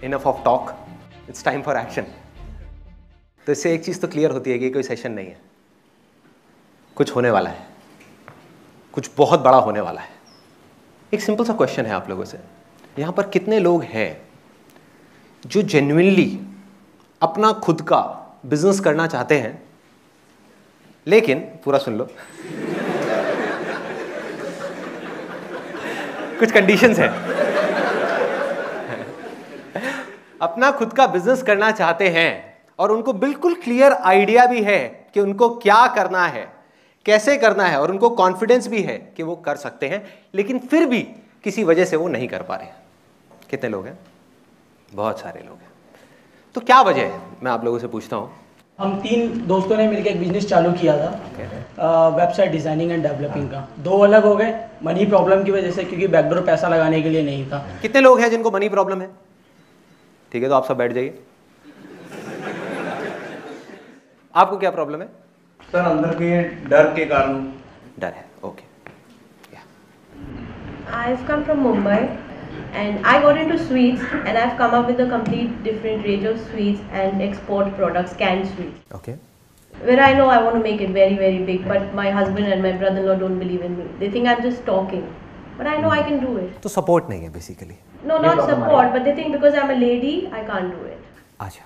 Enough of talk, it's time for action. तो इससे एक चीज़ तो क्लियर होती है कि कोई सेशन नहीं है, कुछ होने वाला है, कुछ बहुत बड़ा होने वाला है। एक सिंपल सा क्वेश्चन है आप लोगों से, यहाँ पर कितने लोग हैं जो जेन्युइनली अपना खुद का बिजनेस करना चाहते हैं, लेकिन पूरा सुन लो कुछ कंडीशंस हैं। अपना खुद का बिजनेस करना चाहते हैं और उनको बिल्कुल क्लियर आइडिया भी है कि उनको क्या करना है, कैसे करना है, और उनको कॉन्फिडेंस भी है कि वो कर सकते हैं, लेकिन फिर भी किसी वजह से वो नहीं कर पा रहे हैं। कितने लोग हैं? बहुत सारे लोग हैं। तो क्या वजह है, मैं आप लोगों से पूछता हूँ। हम 3 दोस्तों ने मिलकर एक बिजनेस चालू किया था, वेबसाइट डिजाइनिंग एंड डेवलपिंग का। 2 अलग हो गए मनी प्रॉब्लम की वजह से, क्योंकि बैकडोर पैसा लगाने के लिए नहीं था। कितने लोग हैं जिनको मनी प्रॉब्लम है? ठीक है, तो आप सब बैठ जाइए। आपको क्या प्रॉब्लम है? सर अंदर के डर के कारण। डर है, okay. I've come from Mumbai and I got into sweets and I've come up with a complete different range of sweets and export products, canned sweets. Okay. Where I know I want to make it very, very big, but my husband and my brother-in-law don't believe in me. They think I'm just talking, but I know I can do it. तो support नहीं है basically? No, not support, but they think because I'm a lady, I can't do it. अच्छा,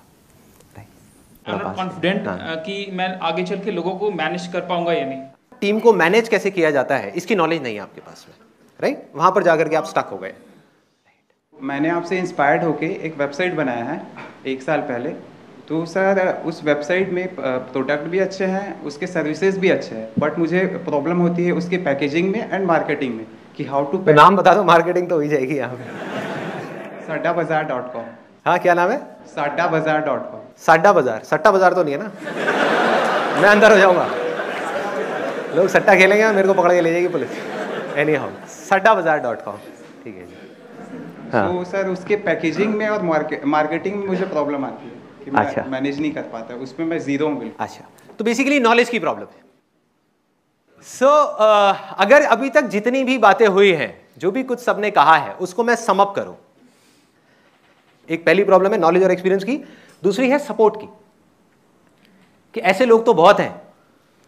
I'm confident कि मैं आगे चल के लोगों को मैनेज कर पाऊंगा या नहीं। टीम को मैनेज कैसे किया जाता है इसकी नॉलेज नहीं है आपके पास में, राइट? वहां पर जाकर के आप स्टक हो गए। मैंने आपसे इंस्पायर्ड होके एक वेबसाइट बनाया है 1 साल पहले। तो सर उस वेबसाइट में प्रोडक्ट भी अच्छे हैं, उसके सर्विसेज भी अच्छे हैं, बट मुझे प्रॉब्लम होती है उसके पैकेजिंग में एंड मार्केटिंग में कि हाउ टू। नाम बता दो, मार्केटिंग तो हो ही जाएगी यहाँ पे। saddabazar.com। हाँ, क्या नाम है? saddabazar.com। साड्डा बाजार? सट्टा बाजार तो नहीं है ना? मैं अंदर हो जाऊंगा, लोग सट्टा खेलेंगे और मेरे को पकड़ के ले जाएगी पुलिस। एनी हाउ, saddabazar.com, ठीक है जी। हाँ। तो सर उसके पैकेजिंग में और मार्केटिंग में मुझे प्रॉब्लम आती है कि मैं अच्छा। मैनेज नहीं कर पाता, उसमें मैं जीरो हूँ बिल्कुल। अच्छा, तो बेसिकली नॉलेज की प्रॉब्लम है। अगर अभी तक जितनी भी बातें हुई हैं, जो भी कुछ सबने कहा है, उसको मैं सम अप करूं। एक पहली प्रॉब्लम है नॉलेज और एक्सपीरियंस की, दूसरी है सपोर्ट की, कि ऐसे लोग तो बहुत हैं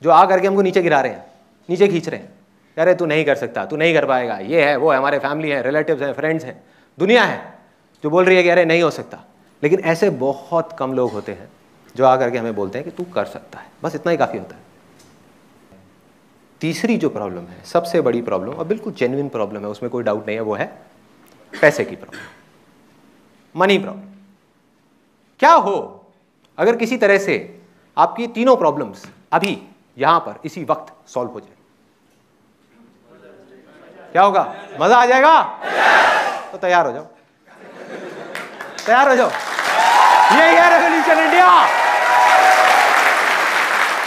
जो आ करके हमको नीचे गिरा रहे हैं, नीचे खींच रहे हैं। अरे तू नहीं कर सकता, तू नहीं कर पाएगा, ये है वो है, हमारे फैमिली है, रिलेटिव्स हैं, फ्रेंड्स हैं, दुनिया है जो बोल रही है कि अरे नहीं हो सकता। लेकिन ऐसे बहुत कम लोग होते हैं जो आ करके हमें बोलते हैं कि तू कर सकता है, बस इतना ही काफ़ी होता है। तीसरी जो प्रॉब्लम है, सबसे बड़ी प्रॉब्लम और बिल्कुल जेन्युइन प्रॉब्लम है, उसमें कोई डाउट नहीं है, वो है पैसे की प्रॉब्लम, मनी प्रॉब्लम। क्या हो अगर किसी तरह से आपकी तीनों प्रॉब्लम्स अभी यहां पर इसी वक्त सॉल्व हो जाए? क्या होगा? मजा आ जाएगा? तो तैयार हो जाओ, तैयार हो जाओ। ये है रेवोल्यूशन इंडिया।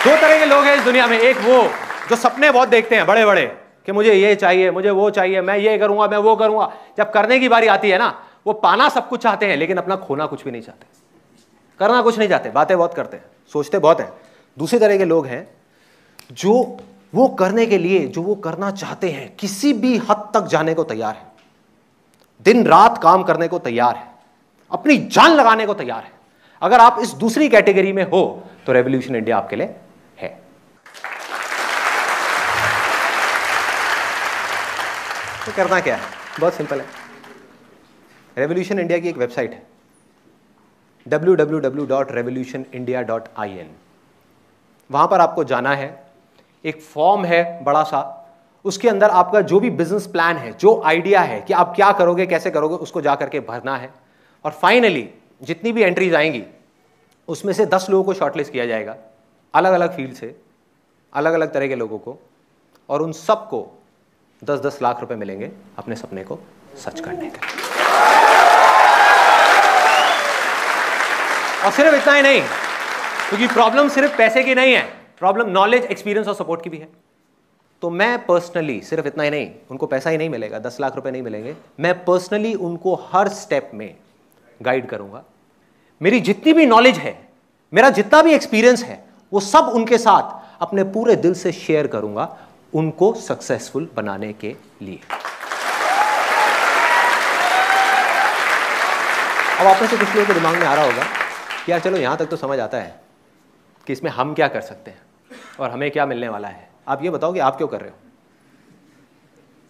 2 तरह के लोग हैं इस दुनिया में। एक वो जो सपने बहुत देखते हैं बड़े बड़े कि मुझे ये चाहिए, मुझे वो चाहिए, मैं ये करूंगा, मैं वो करूंगा। जब करने की बारी आती है ना, वो पाना सब कुछ चाहते हैं लेकिन अपना खोना कुछ भी नहीं चाहते, करना कुछ नहीं चाहते, बातें बहुत करते हैं, सोचते बहुत हैं। दूसरी तरह के लोग हैं जो वो करने के लिए, जो वो करना चाहते हैं, किसी भी हद तक जाने को तैयार है, दिन रात काम करने को तैयार है, अपनी जान लगाने को तैयार है। अगर आप इस दूसरी कैटेगरी में हो तो रेवोल्यूशन इंडिया आपके लिए है। तो करना क्या है? बहुत सिंपल है। रेवोल्यूशन इंडिया की एक वेबसाइट है www.revolutionindia.in। वहां पर आपको जाना है, एक फॉर्म है बड़ा सा, उसके अंदर आपका जो भी बिजनेस प्लान है, जो आइडिया है कि आप क्या करोगे, कैसे करोगे, उसको जा करके भरना है। और फाइनली जितनी भी एंट्रीज आएंगी उसमें से 10 लोगों को शॉर्टलिस्ट किया जाएगा, अलग अलग फील्ड से, अलग अलग तरह के लोगों को, और उन सबको 10-10 लाख रुपए मिलेंगे अपने सपने को सच करने के। और सिर्फ इतना ही नहीं, क्योंकि प्रॉब्लम सिर्फ पैसे की नहीं है, प्रॉब्लम नॉलेज, एक्सपीरियंस और सपोर्ट की भी है। तो मैं पर्सनली, सिर्फ इतना ही नहीं, उनको पैसा ही नहीं मिलेगा, 10 लाख रुपए नहीं मिलेंगे, मैं पर्सनली उनको हर स्टेप में गाइड करूंगा। मेरी जितनी भी नॉलेज है, मेरा जितना भी एक्सपीरियंस है, वो सब उनके साथ अपने पूरे दिल से शेयर करूंगा, उनको सक्सेसफुल बनाने के लिए। अब आप में से कुछ लोगों के दिमाग में आ रहा होगा कि यार चलो यहाँ तक तो समझ आता है कि इसमें हम क्या कर सकते हैं और हमें क्या मिलने वाला है। आप ये बताओ कि आप क्यों कर रहे हो,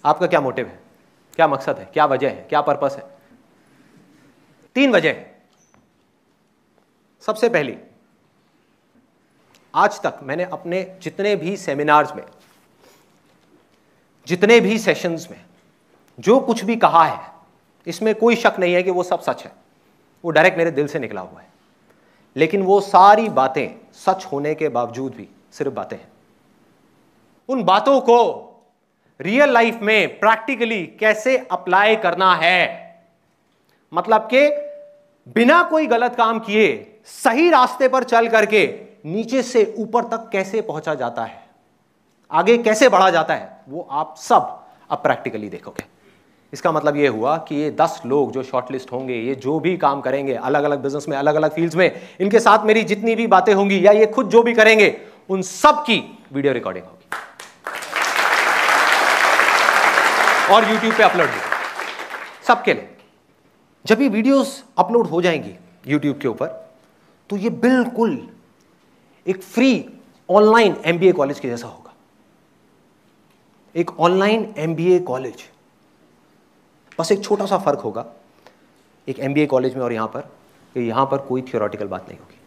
आपका क्या मोटिव है, क्या मकसद है, क्या वजह है, क्या पर्पस है। 3 वजह है। सबसे पहली, आज तक मैंने अपने जितने भी सेमिनार्स में, जितने भी सेशंस में जो कुछ भी कहा है, इसमें कोई शक नहीं है कि वो सब सच है, वो डायरेक्ट मेरे दिल से निकला हुआ है। लेकिन वो सारी बातें सच होने के बावजूद भी सिर्फ बातें हैं। उन बातों को रियल लाइफ में प्रैक्टिकली कैसे अप्लाई करना है, मतलब कि बिना कोई गलत काम किए सही रास्ते पर चल करके नीचे से ऊपर तक कैसे पहुंचा जाता है, आगे कैसे बढ़ा जाता है, वो आप सब अब प्रैक्टिकली देखोगे। इसका मतलब ये हुआ कि ये 10 लोग जो शॉर्टलिस्ट होंगे, ये जो भी काम करेंगे अलग अलग बिजनेस में, अलग अलग फील्ड्स में, इनके साथ मेरी जितनी भी बातें होंगी या ये खुद जो भी करेंगे, उन सब की वीडियो रिकॉर्डिंग होगी और YouTube पे अपलोड होगी सबके लिए। जब ये वीडियोस अपलोड हो जाएंगी YouTube के ऊपर, तो ये बिल्कुल एक फ्री ऑनलाइन MBA कॉलेज के जैसा होगा। एक ऑनलाइन MBA कॉलेज, बस एक छोटा सा फर्क होगा एक MBA कॉलेज में और यहां पर, कि यहां पर कोई थियोरेटिकल बात नहीं होगी,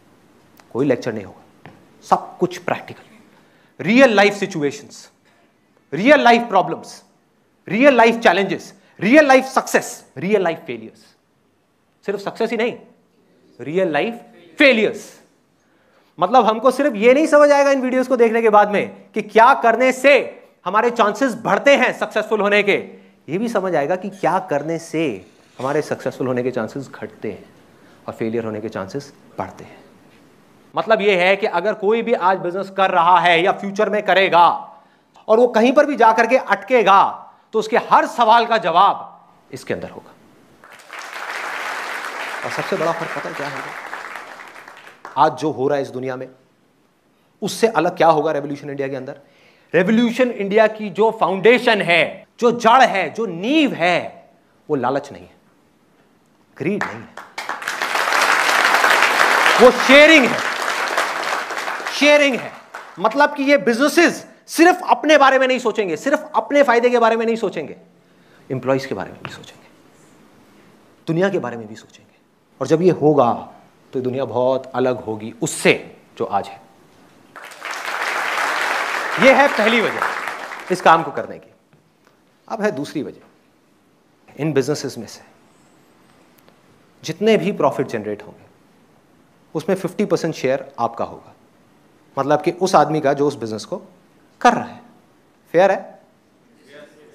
कोई लेक्चर नहीं होगा, सब कुछ practical, real life situations, real life problems, real life challenges, real life success, real life failures. सिर्फ सक्सेस ही नहीं, रियल लाइफ फेलियर्स। मतलब हमको सिर्फ ये नहीं समझ आएगा इन वीडियोस को देखने के बाद में कि क्या करने से हमारे चांसेस बढ़ते हैं सक्सेसफुल होने के, ये भी समझ आएगा कि क्या करने से हमारे सक्सेसफुल होने के चांसेस घटते हैं और फेलियर होने के चांसेस बढ़ते हैं। मतलब ये है कि अगर कोई भी आज बिजनेस कर रहा है या फ्यूचर में करेगा और वो कहीं पर भी जाकर के अटकेगा, तो उसके हर सवाल का जवाब इसके अंदर होगा। और सबसे बड़ा फर्क पता है क्या होगा, आज जो हो रहा है इस दुनिया में, उससे अलग क्या होगा रेवोल्यूशन इंडिया के अंदर। रेवोल्यूशन इंडिया की जो फाउंडेशन है, जो जड़ है, जो नींव है, वो लालच नहीं है, ग्रीड नहीं है, वो शेयरिंग है। शेयरिंग है मतलब कि ये बिजनेसेस सिर्फ अपने बारे में नहीं सोचेंगे, सिर्फ अपने फायदे के बारे में नहीं सोचेंगे, एम्प्लॉइज के बारे में भी सोचेंगे, दुनिया के बारे में भी सोचेंगे। और जब ये होगा तो दुनिया बहुत अलग होगी उससे जो आज है। यह है पहली वजह इस काम को करने की। अब है दूसरी वजह, इन बिजनेसेस में से जितने भी प्रॉफिट जनरेट होंगे उसमें 50% शेयर आपका होगा, मतलब कि उस आदमी का जो उस बिजनेस को कर रहा है। फेयर है?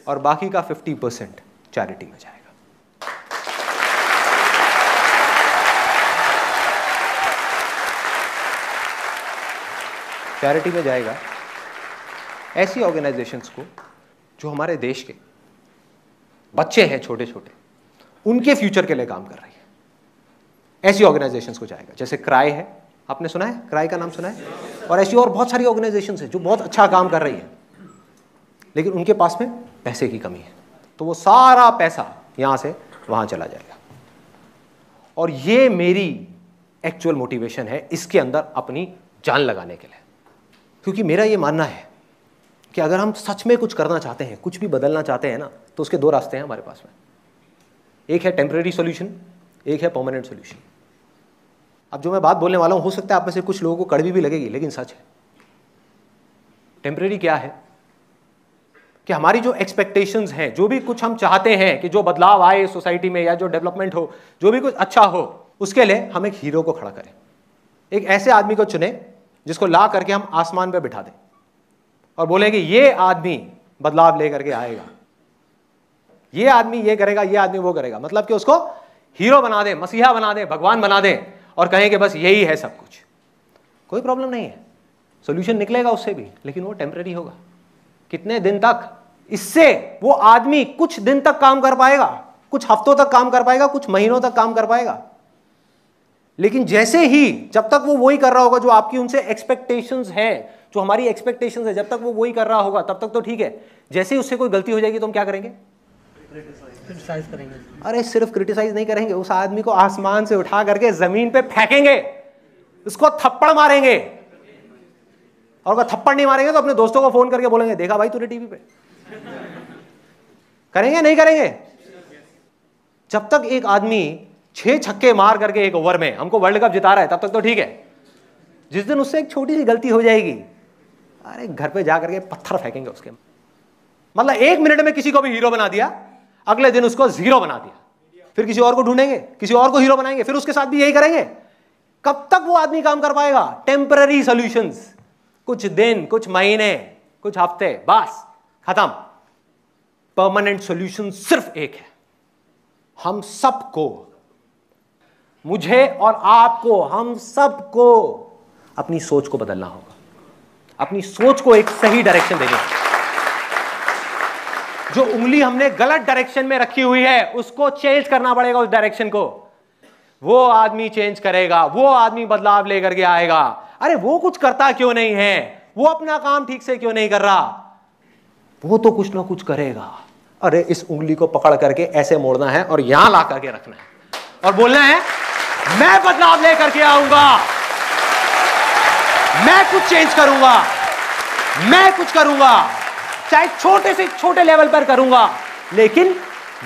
और बाकी का 50% चैरिटी में जाएगा। चैरिटी में जाएगा ऐसी ऑर्गेनाइजेशंस को जो हमारे देश के बच्चे हैं छोटे छोटे, उनके फ्यूचर के लिए काम कर रही है, ऐसी ऑर्गेनाइजेशंस को जाएगा। जैसे क्राई है, आपने सुना है, क्राई का नाम सुना है, और ऐसी और बहुत सारी ऑर्गेनाइजेशंस हैं जो बहुत अच्छा काम कर रही है, लेकिन उनके पास में पैसे की कमी है, तो वो सारा पैसा यहां से वहां चला जाएगा। और ये मेरी एक्चुअल मोटिवेशन है इसके अंदर अपनी जान लगाने के लिए, क्योंकि मेरा ये मानना है कि अगर हम सच में कुछ करना चाहते हैं, कुछ भी बदलना चाहते हैं ना, तो उसके 2 रास्ते हैं हमारे पास में। एक है टेम्परेरी सॉल्यूशन, एक है परमानेंट सॉल्यूशन। अब जो मैं बात बोलने वाला हूं, हो सकता है आप में से कुछ लोगों को कड़वी भी लगेगी, लेकिन सच है। टेम्परेरी क्या है कि हमारी जो एक्सपेक्टेशंस हैं, जो भी कुछ हम चाहते हैं कि जो बदलाव आए सोसाइटी में या जो डेवलपमेंट हो, जो भी कुछ अच्छा हो, उसके लिए हम एक हीरो को खड़ा करें, एक ऐसे आदमी को चुने जिसको ला करके हम आसमान पे बिठा दें और बोले कि ये आदमी बदलाव लेकर के आएगा, ये आदमी ये करेगा, ये आदमी वो करेगा। मतलब कि उसको हीरो बना दें, मसीहा बना दें, भगवान बना दें और कहें कि बस यही है सब कुछ। कोई प्रॉब्लम नहीं है, सॉल्यूशन निकलेगा उससे भी, लेकिन वो टेम्परेरी होगा। कितने दिन तक? इससे वो आदमी कुछ दिन तक काम कर पाएगा, कुछ हफ्तों तक काम कर पाएगा, कुछ महीनों तक काम कर पाएगा, लेकिन जैसे ही, जब तक वो वही कर रहा होगा जो आपकी उनसे एक्सपेक्टेशंस है, जो हमारी एक्सपेक्टेशंस है, जब तक वो वही कर रहा होगा तब तक तो ठीक है। जैसे ही उससे कोई गलती हो जाएगी तो हम क्या करेंगे? क्रिटिसाइज करेंगे। अरे सिर्फ क्रिटिसाइज नहीं करेंगे, उस आदमी को आसमान से उठा करके जमीन पे फेंकेंगे, उसको थप्पड़ मारेंगे, और अगर थप्पड़ नहीं मारेंगे तो अपने दोस्तों को फोन करके बोलेंगे देखा भाई तूने टीवी पे। करेंगे नहीं करेंगे? जब तक एक आदमी 6 छक्के मार करके एक ओवर में हमको वर्ल्ड कप जिता रहा है तब तक तो ठीक है। जिस दिन उससे एक छोटी सी गलती हो जाएगी, अरे घर पे जाकर के पत्थर फेंकेंगे उसके। मतलब 1 मिनट में किसी को भी हीरो बना दिया, अगले दिन उसको जीरो बना दिया, फिर किसी और को ढूंढेंगे, किसी और को हीरो बनाएंगे, फिर उसके साथ भी यही करेंगे। कब तक वो आदमी काम कर पाएगा? टेम्पररी सॉल्यूशंस, कुछ दिन, कुछ महीने, कुछ हफ्ते, बस खत्म। परमानेंट सॉल्यूशन सिर्फ एक है, हम सबको, मुझे और आपको, हम सबको अपनी सोच को बदलना होगा, अपनी सोच को एक सही डायरेक्शन देनी होगी। जो उंगली हमने गलत डायरेक्शन में रखी हुई है उसको चेंज करना पड़ेगा, उस डायरेक्शन को। वो आदमी चेंज करेगा, वो आदमी बदलाव लेकर के आएगा। अरे वो कुछ करता क्यों नहीं है? वो अपना काम ठीक से क्यों नहीं कर रहा? वो तो कुछ ना कुछ करेगा। अरे इस उंगली को पकड़ करके ऐसे मोड़ना है और यहां ला करके रखना है और बोलना है मैं बदलाव लेकर के आऊंगा, मैं कुछ चेंज करूंगा, मैं कुछ करूंगा, चाहे छोटे से छोटे लेवल पर करूंगा, लेकिन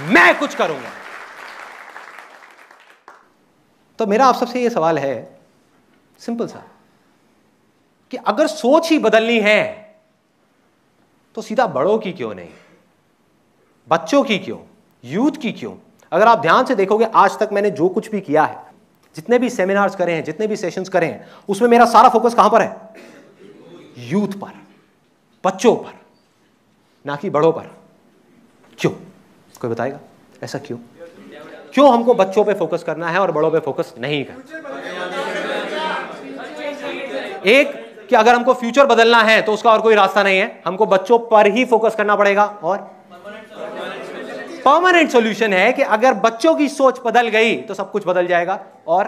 मैं कुछ करूंगा। तो मेरा आप सबसे यह सवाल है, सिंपल सा, कि अगर सोच ही बदलनी है तो सीधा बड़ों की क्यों नहीं, बच्चों की क्यों, यूथ की क्यों? अगर आप ध्यान से देखोगे, आज तक मैंने जो कुछ भी किया है, जितने भी सेमिनार्स करे हैं, जितने भी सेशंस करे हैं, उसमें मेरा सारा फोकस कहां पर है? यूथ पर, बच्चों पर, ना कि बड़ों पर। क्यों? कोई बताएगा ऐसा क्यों? क्यों हमको बच्चों पे फोकस करना है और बड़ों पे फोकस नहीं करना? एक कि अगर हमको फ्यूचर बदलना है तो उसका और कोई रास्ता नहीं है, हमको बच्चों पर ही फोकस करना पड़ेगा। और परमानेंट सॉल्यूशन है कि अगर बच्चों की सोच बदल गई तो सब कुछ बदल जाएगा। और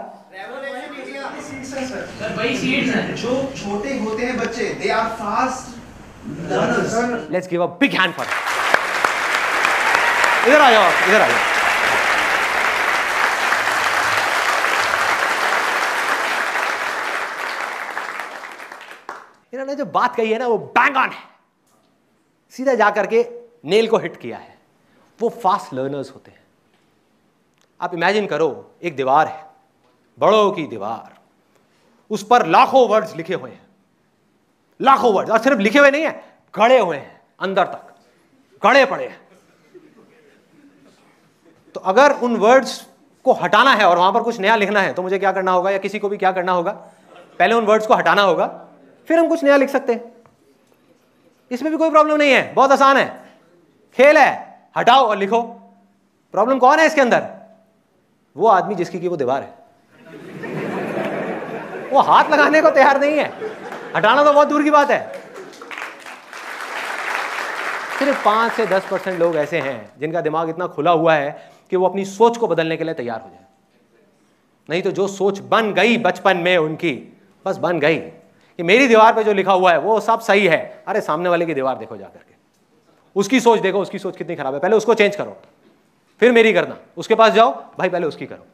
जो छोटे होते हैं बच्चे, they are fast learners. Let's give a big hand for इधर आ जाओ, इधर आ जाओ। इन्होंने जो बात कही है ना वो बैंग ऑन है, सीधा जाकर के नेल को हिट किया है। वो फास्ट लर्नर्स होते हैं। आप इमेजिन करो, एक दीवार है, बड़ों की दीवार, उस पर लाखों वर्ड्स लिखे हुए हैं, लाखों वर्ड्स, और सिर्फ लिखे हुए नहीं है, गड़े हुए हैं, अंदर तक गड़े पड़े हैं। तो अगर उन वर्ड्स को हटाना है और वहां पर कुछ नया लिखना है तो मुझे क्या करना होगा, या किसी को भी क्या करना होगा? पहले उन वर्ड्स को हटाना होगा, फिर हम कुछ नया लिख सकते हैं। इसमें भी कोई प्रॉब्लम नहीं है, बहुत आसान है, खेल है, हटाओ और लिखो। प्रॉब्लम कौन है इसके अंदर? वो आदमी जिसकी की वो दीवार है, वो हाथ लगाने को तैयार नहीं है, हटाना तो बहुत दूर की बात है। सिर्फ 5 से 10% लोग ऐसे हैं जिनका दिमाग इतना खुला हुआ है कि वो अपनी सोच को बदलने के लिए तैयार हो जाए। नहीं तो जो सोच बन गई बचपन में उनकी, बस बन गई कि मेरी दीवार पे जो लिखा हुआ है वो सब सही है। अरे सामने वाले की दीवार देखो जाकर के, उसकी सोच देखो, उसकी सोच कितनी खराब है, पहले उसको चेंज करो, फिर मेरी करना। उसके पास जाओ, भाई पहले उसकी करो,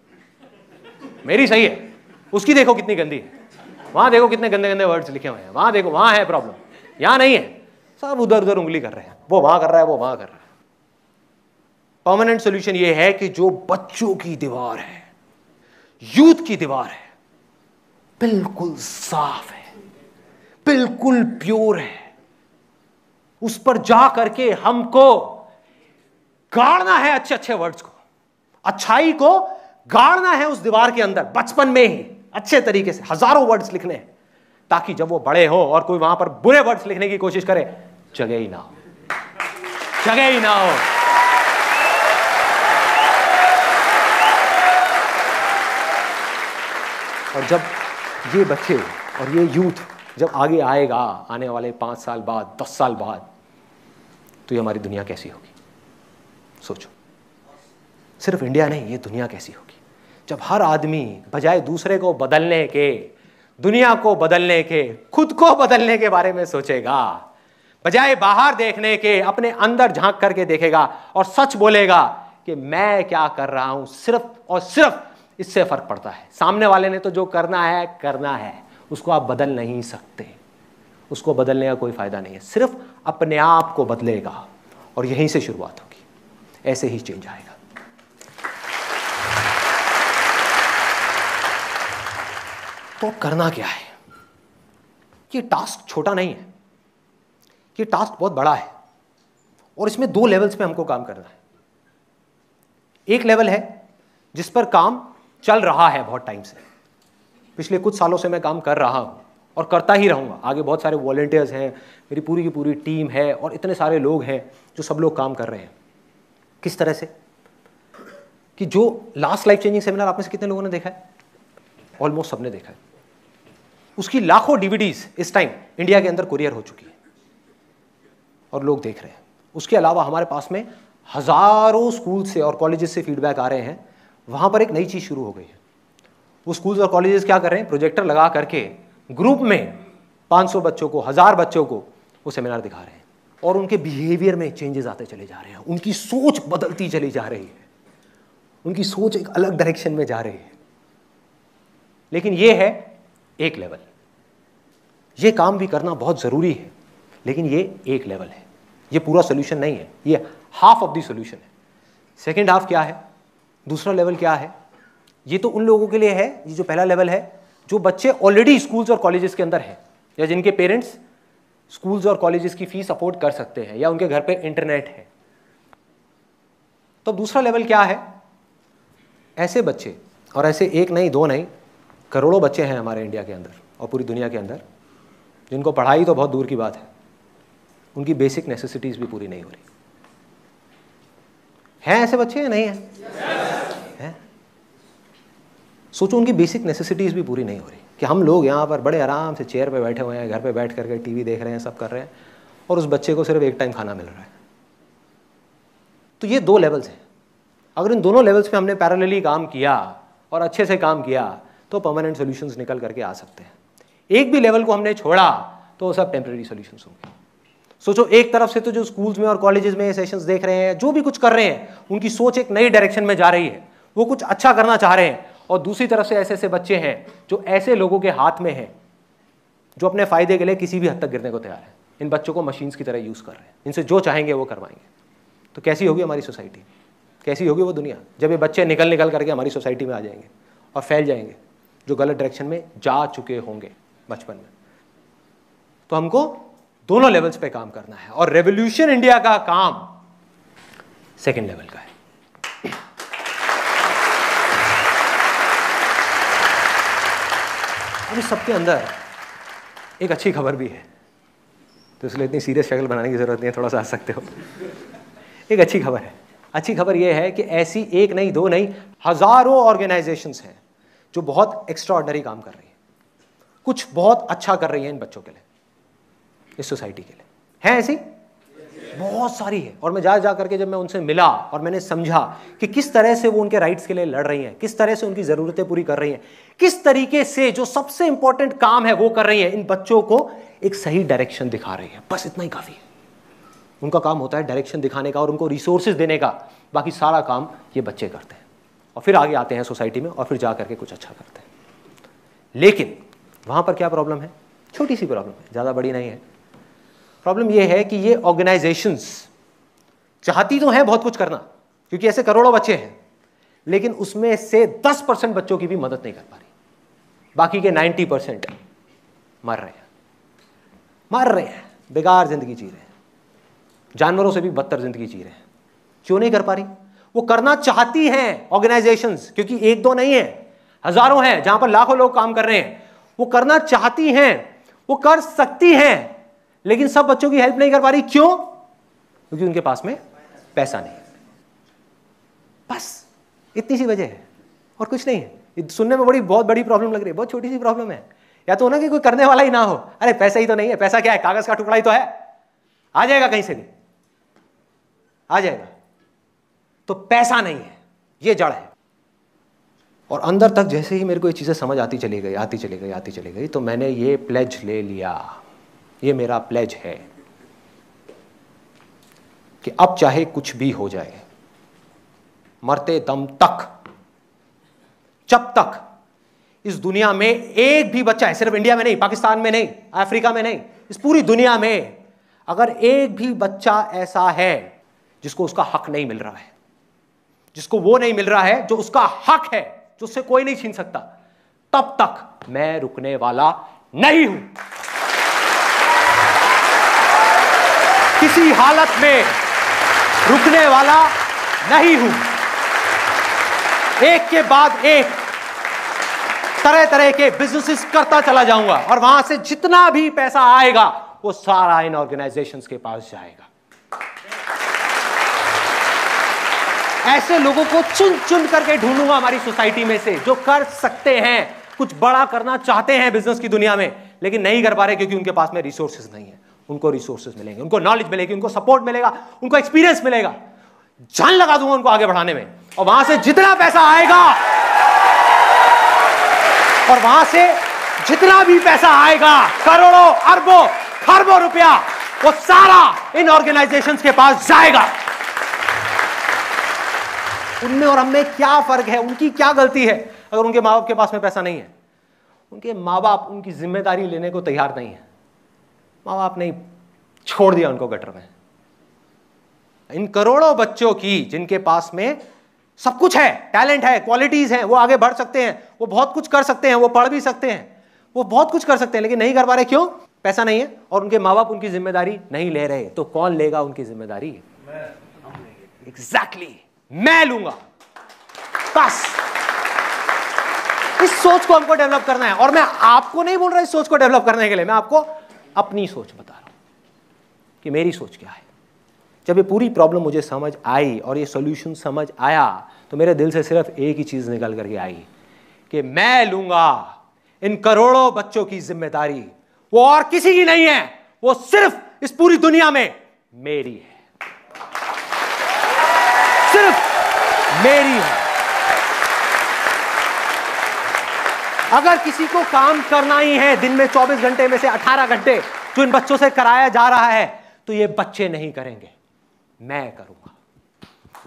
मेरी सही है, उसकी देखो कितनी गंदी है, वहां देखो कितने गंदे गंदे वर्ड्स लिखे हुए हैं, वहां देखो, वहां है प्रॉब्लम, यहां नहीं है। सब उधर उधर उंगली कर रहे हैं, वो वहां कर रहा है, वो वहां कर रहा है। परमानेंट सॉल्यूशन ये है कि जो बच्चों की दीवार है, यूथ की दीवार है, बिल्कुल साफ है, बिल्कुल प्योर है, उस पर जा करके हमको गाड़ना है अच्छे अच्छे वर्ड्स को, अच्छाई को गाड़ना है उस दीवार के अंदर बचपन में ही अच्छे तरीके से, हजारों वर्ड्स लिखने हैं, ताकि जब वो बड़े हो और कोई वहां पर बुरे वर्ड्स लिखने की कोशिश करे, जगह ही ना हो, जगह ही ना हो। और जब ये बच्चे और ये यूथ जब आगे आएगा, आने वाले 5 साल बाद, 10 साल बाद, तो ये हमारी दुनिया कैसी होगी? सोचो, सिर्फ इंडिया नहीं, ये दुनिया कैसी होगी जब हर आदमी बजाय दूसरे को बदलने के, दुनिया को बदलने के, खुद को बदलने के बारे में सोचेगा, बजाय बाहर देखने के अपने अंदर झांक करके देखेगा और सच बोलेगा कि मैं क्या कर रहा हूं, सिर्फ और सिर्फ इससे फर्क पड़ता है। सामने वाले ने तो जो करना है, उसको आप बदल नहीं सकते, उसको बदलने का कोई फायदा नहीं है, सिर्फ अपने आप को बदलेगा और यहीं से शुरुआत होगी, ऐसे ही चेंज आएगा। तो करना क्या है? ये टास्क छोटा नहीं है, ये टास्क बहुत बड़ा है और इसमें 2 लेवल्स पे हमको काम करना है। एक लेवल है जिस पर काम चल रहा है बहुत टाइम से, पिछले कुछ सालों से मैं काम कर रहा हूं और करता ही रहूंगा। आगे बहुत सारे वॉलंटियर्स हैं, मेरी पूरी की पूरी टीम है और इतने सारे लोग हैं जो सब लोग काम कर रहे हैं। किस तरह से कि जो लास्ट लाइफ चेंजिंग सेमिनार आप में से कितने लोगों ने देखा है? ऑलमोस्ट सबने देखा है। उसकी लाखों डीवीडीज इस टाइम इंडिया के अंदर कुरियर हो चुकी है और लोग देख रहे हैं। उसके अलावा हमारे पास में हजारों स्कूल से और कॉलेजेस से फीडबैक आ रहे हैं। वहां पर एक नई चीज शुरू हो गई है। वो स्कूल्स और कॉलेजेस क्या कर रहे हैं? प्रोजेक्टर लगा करके ग्रुप में 500 बच्चों को, 1000 बच्चों को वो सेमिनार दिखा रहे हैं और उनके बिहेवियर में चेंजेस आते चले जा रहे हैं, उनकी सोच बदलती चली जा रही है, उनकी सोच एक अलग डायरेक्शन में जा रही है। लेकिन ये है एक लेवल, ये काम भी करना बहुत जरूरी है, लेकिन ये एक लेवल है, ये पूरा सोल्यूशन नहीं है, ये हाफ ऑफ द सोल्यूशन है। सेकेंड हाफ क्या है? दूसरा लेवल क्या है? ये तो उन लोगों के लिए है, ये जो पहला लेवल है, जो बच्चे ऑलरेडी स्कूल्स और कॉलेजेस के अंदर हैं या जिनके पेरेंट्स स्कूल्स और कॉलेजेस की फीस अफोर्ड कर सकते हैं या उनके घर पे इंटरनेट है। तो दूसरा लेवल क्या है? ऐसे बच्चे, और ऐसे एक नहीं, 2 नहीं, करोड़ों बच्चे हैं हमारे इंडिया के अंदर और पूरी दुनिया के अंदर, जिनको पढ़ाई तो बहुत दूर की बात है, उनकी बेसिक नेसेसिटीज भी पूरी नहीं हो रही हैं। ऐसे बच्चे हैं, नहीं है? सोचो, उनकी बेसिक नेसेसिटीज भी पूरी नहीं हो रही कि हम लोग यहाँ पर बड़े आराम से चेयर पे बैठे हुए हैं, घर पे बैठ करके टीवी देख रहे हैं, सब कर रहे हैं, और उस बच्चे को सिर्फ एक टाइम खाना मिल रहा है। तो ये 2 लेवल्स हैं। अगर इन दोनों लेवल्स पे हमने पैरेलली काम किया और अच्छे से काम किया तो परमानेंट सॉल्यूशंस निकल करके आ सकते हैं। एक भी लेवल को हमने छोड़ा तो सब टेम्परेरी सॉल्यूशंस होंगे। सोचो, एक तरफ से तो जो स्कूल्स में और कॉलेजेस में सेशंस देख रहे हैं, जो भी कुछ कर रहे हैं, उनकी सोच एक नई डायरेक्शन में जा रही है, वो कुछ अच्छा करना चाह रहे हैं, और दूसरी तरफ से ऐसे ऐसे बच्चे हैं जो ऐसे लोगों के हाथ में हैं जो अपने फायदे के लिए किसी भी हद तक गिरने को तैयार है। इन बच्चों को मशीन्स की तरह यूज कर रहे हैं, इनसे जो चाहेंगे वो करवाएंगे। तो कैसी होगी हमारी सोसाइटी, कैसी होगी वो दुनिया, जब ये बच्चे निकल करके हमारी सोसाइटी में आ जाएंगे और फैल जाएंगे, जो गलत डायरेक्शन में जा चुके होंगे बचपन में। तो हमको दोनों लेवल्स पे काम करना है और रेवोल्यूशन इंडिया का काम सेकंड लेवल का है। अब इस सबके अंदर एक अच्छी खबर भी है, तो इसलिए इतनी सीरियस शक्ल बनाने की जरूरत नहीं है, थोड़ा सा हंस सकते हो। एक अच्छी खबर है। अच्छी खबर यह है कि ऐसी एक नहीं, 2 नहीं, हजारों ऑर्गेनाइजेशंस हैं जो बहुत एक्स्ट्राऑर्डिनरी काम कर रही हैं, कुछ बहुत अच्छा कर रही हैं इन बच्चों के लिए, इस सोसाइटी के लिए। है ऐसी बहुत सारी है। और मैं जा करके जब मैं उनसे मिला और मैंने समझा कि किस तरह से वो उनके राइट्स के लिए लड़ रही हैं, किस तरह से उनकी जरूरतें पूरी कर रही हैं, किस तरीके से जो सबसे इंपॉर्टेंट काम है वो कर रही हैं, इन बच्चों को एक सही डायरेक्शन दिखा रही है, बस इतना ही काफी है। उनका काम होता है डायरेक्शन दिखाने का और उनको रिसोर्सेज देने का, बाकी सारा काम ये बच्चे करते हैं और फिर आगे आते हैं सोसाइटी में और फिर जा करके कुछ अच्छा करते हैं। लेकिन वहां पर क्या प्रॉब्लम है? छोटी सी प्रॉब्लम है, ज्यादा बड़ी नहीं है। प्रॉब्लम यह है कि ये ऑर्गेनाइजेशंस चाहती तो हैं बहुत कुछ करना, क्योंकि ऐसे करोड़ों बच्चे हैं, लेकिन उसमें से 10% बच्चों की भी मदद नहीं कर पा रही, बाकी के 90% मर रहे हैं, बेकार जिंदगी जी रहे हैं, जानवरों से भी बदतर जिंदगी जी रहे हैं। क्यों नहीं कर पा रही? वो करना चाहती हैं ऑर्गेनाइजेशंस, क्योंकि 1-2 नहीं है, हजारों हैं जहां पर लाखों लोग काम कर रहे हैं। वो करना चाहती हैं, वो कर सकती हैं, लेकिन सब बच्चों की हेल्प नहीं कर पा रही। क्यों? क्योंकि उनके पास में पैसा नहीं है। बस इतनी सी वजह है और कुछ नहीं है। सुनने में बहुत बड़ी प्रॉब्लम लग रही है, बहुत छोटी सी प्रॉब्लम है। या तो ना कि कोई करने वाला ही ना हो, अरे पैसा ही तो नहीं है, पैसा क्या है, कागज का टुकड़ा ही तो है, आ जाएगा कहीं से भी, आ जाएगा। तो पैसा नहीं है, ये जड़ है। और अंदर तक जैसे ही मेरे को ये चीजें समझ आती चली गई, तो मैंने ये प्लेज ले लिया, ये मेरा प्लेज है कि अब चाहे कुछ भी हो जाए, मरते दम तक, जब तक इस दुनिया में एक भी बच्चा है, सिर्फ इंडिया में नहीं, पाकिस्तान में नहीं, अफ्रीका में नहीं, इस पूरी दुनिया में अगर एक भी बच्चा ऐसा है जिसको उसका हक नहीं मिल रहा है, जिसको वो नहीं मिल रहा है जो उसका हक है, जो उससे कोई नहीं छीन सकता, तब तक मैं रुकने वाला नहीं हूं। किसी हालत में रुकने वाला नहीं हूं। एक के बाद एक तरह तरह के बिजनेसेस करता चला जाऊंगा और वहां से जितना भी पैसा आएगा वो सारा इन ऑर्गेनाइजेशंस के पास जाएगा। ऐसे लोगों को चुन चुन करके ढूंढूंगा हमारी सोसाइटी में से, जो कर सकते हैं, कुछ बड़ा करना चाहते हैं बिजनेस की दुनिया में, लेकिन नहीं कर पा रहे क्योंकि उनके पास में रिसोर्सेज नहीं है। उनको रिसोर्सेज मिलेंगे, उनको नॉलेज मिलेगी, उनको सपोर्ट मिलेगा, उनको एक्सपीरियंस मिलेगा, जान लगा दूंगा उनको आगे बढ़ाने में, और वहां से जितना पैसा आएगा, और वहां से जितना भी पैसा आएगा, करोड़ों अरबों खरबों रुपया, वो सारा इन ऑर्गेनाइजेशंस के पास जाएगा। उनमें और हमें क्या फर्क है, उनकी क्या गलती है अगर उनके माँ बाप के पास में पैसा नहीं है? उनके माँ बाप उनकी जिम्मेदारी लेने को तैयार नहीं है। माँ बाप ने छोड़ दिया उनको गटर में। इन करोड़ों बच्चों की, जिनके पास में सब कुछ है, टैलेंट है, क्वालिटीज हैं, वो आगे बढ़ सकते हैं, वो बहुत कुछ कर सकते हैं, वो पढ़ भी सकते हैं, वो बहुत कुछ कर सकते हैं, लेकिन नहीं कर पा रहे। क्यों? पैसा नहीं है और उनके माँ बाप उनकी जिम्मेदारी नहीं ले रहे। तो कौन लेगा उनकी जिम्मेदारी? एग्जैक्टली, मैं लूंगा। बस इस सोच को हमको डेवलप करना है, और मैं आपको नहीं बोल रहा इस सोच को डेवलप करने के लिए, मैं आपको अपनी सोच बता रहा हूं कि मेरी सोच क्या है। जब ये पूरी प्रॉब्लम मुझे समझ आई और ये सॉल्यूशन समझ आया, तो मेरे दिल से सिर्फ एक ही चीज निकल करके आई कि मैं लूंगा इन करोड़ों बच्चों की जिम्मेदारी। वो और किसी की नहीं है, वो सिर्फ इस पूरी दुनिया में मेरी है, सिर्फ मेरी है। अगर किसी को काम करना ही है दिन में 24 घंटे में से 18 घंटे जो इन बच्चों से कराया जा रहा है, तो ये बच्चे नहीं करेंगे, मैं करूंगा।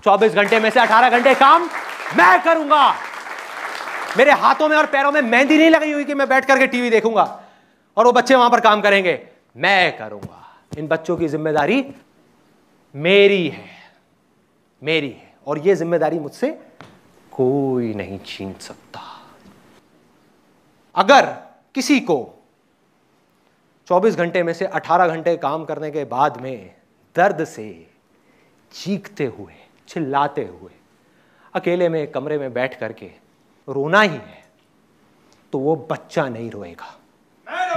24 घंटे में से 18 घंटे काम मैं करूंगा। मेरे हाथों में और पैरों में मेहंदी नहीं लगी हुई कि मैं बैठ करके टीवी देखूंगा और वो बच्चे वहां पर काम करेंगे, मैं करूंगा। इन बच्चों की जिम्मेदारी मेरी है, मेरी है, और ये जिम्मेदारी मुझसे कोई नहीं छीन सकता। अगर किसी को 24 घंटे में से 18 घंटे काम करने के बाद में दर्द से चीखते हुए, चिल्लाते हुए अकेले में कमरे में बैठ करके रोना ही है, तो वो बच्चा नहीं रोएगा,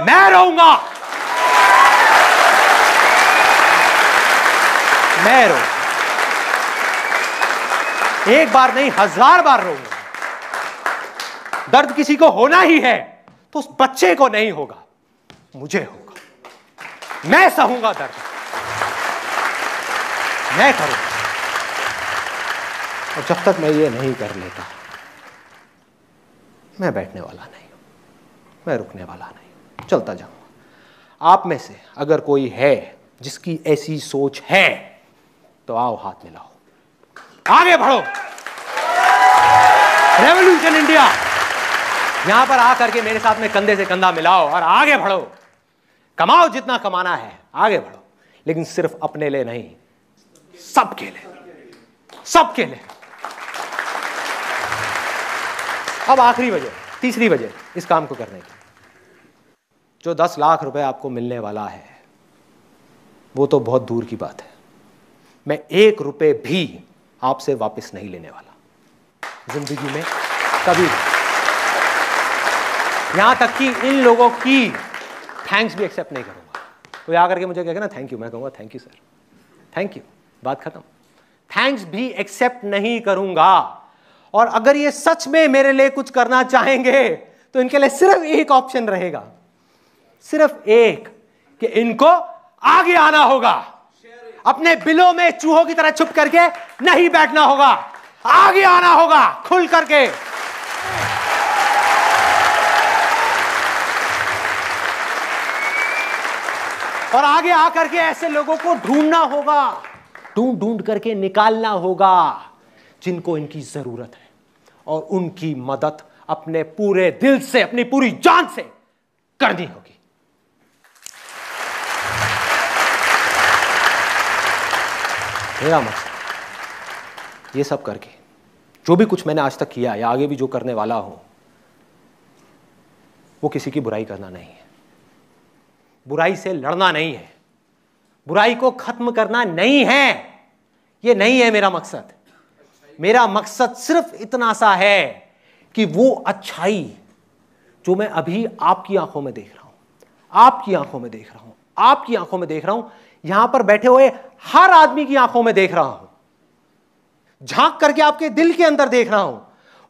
मैं रोऊंगा। मैं रोऊंगा, एक बार नहीं 1000 बार रोऊंगा। दर्द किसी को होना ही है तो उस बच्चे को नहीं होगा, मुझे होगा। मैं सहूंगा दर्द, मैं करूंगा। और जब तक मैं ये नहीं कर लेता, मैं बैठने वाला नहीं हूं, मैं रुकने वाला नहीं हूं, चलता जाऊंगा। आप में से अगर कोई है जिसकी ऐसी सोच है, तो आओ हाथ मिलाओ, आगे बढ़ो। रेवोल्यूशन इंडिया, यहां पर आकर के मेरे साथ में कंधे से कंधा मिलाओ और आगे बढ़ो। कमाओ जितना कमाना है, आगे बढ़ो, लेकिन सिर्फ अपने लिए नहीं, सबके लिए, सबके लिए। अब आखिरी वजह, तीसरी वजह इस काम को करने की, जो 10 लाख रुपए आपको मिलने वाला है, वो तो बहुत दूर की बात है। मैं 1 रुपए भी आपसे वापस नहीं लेने वाला जिंदगी में, कभी भी। यहां तक कि इन लोगों की थैंक्स भी एक्सेप्ट नहीं करूंगा। कोई आकर के मुझे कहेगा ना थैंक यू, मैं कहूंगा thank you sir, thank you, बात खत्म। थैंक्स भी एक्सेप्ट नहीं करूंगा। और अगर ये सच में मेरे लिए कुछ करना चाहेंगे, तो इनके लिए सिर्फ एक ऑप्शन रहेगा, सिर्फ एक, कि इनको आगे आना होगा। अपने बिलों में चूहों की तरह छुप करके नहीं बैठना होगा, आगे आना होगा खुल करके। और आगे आकर के ऐसे लोगों को ढूंढना होगा ढूंढ ढूंढ करके निकालना होगा जिनको इनकी जरूरत है, और उनकी मदद अपने पूरे दिल से, अपनी पूरी जान से करनी होगी। मेरा मकसद ये सब करके, जो भी कुछ मैंने आज तक किया या आगे भी जो करने वाला हूं, वो किसी की बुराई करना नहीं है, बुराई से लड़ना नहीं है, बुराई को खत्म करना नहीं है। ये नहीं है मेरा मकसद। मेरा मकसद सिर्फ इतना सा है कि वो अच्छाई जो मैं अभी आपकी आंखों में देख रहा हूं, आपकी आंखों में देख रहा हूं, आपकी आंखों में देख रहा हूं, यहां पर बैठे हुए हर आदमी की आंखों में देख रहा हूं, झांक करके आपके दिल के अंदर देख रहा हूं,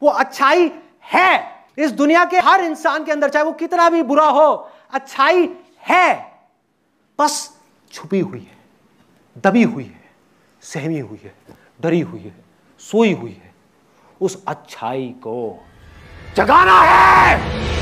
वो अच्छाई है इस दुनिया के हर इंसान के अंदर, चाहे वो कितना भी बुरा हो, अच्छाई है, बस छुपी हुई है, दबी हुई है, सहमी हुई है, डरी हुई है, सोई हुई है। उस अच्छाई को जगाना है।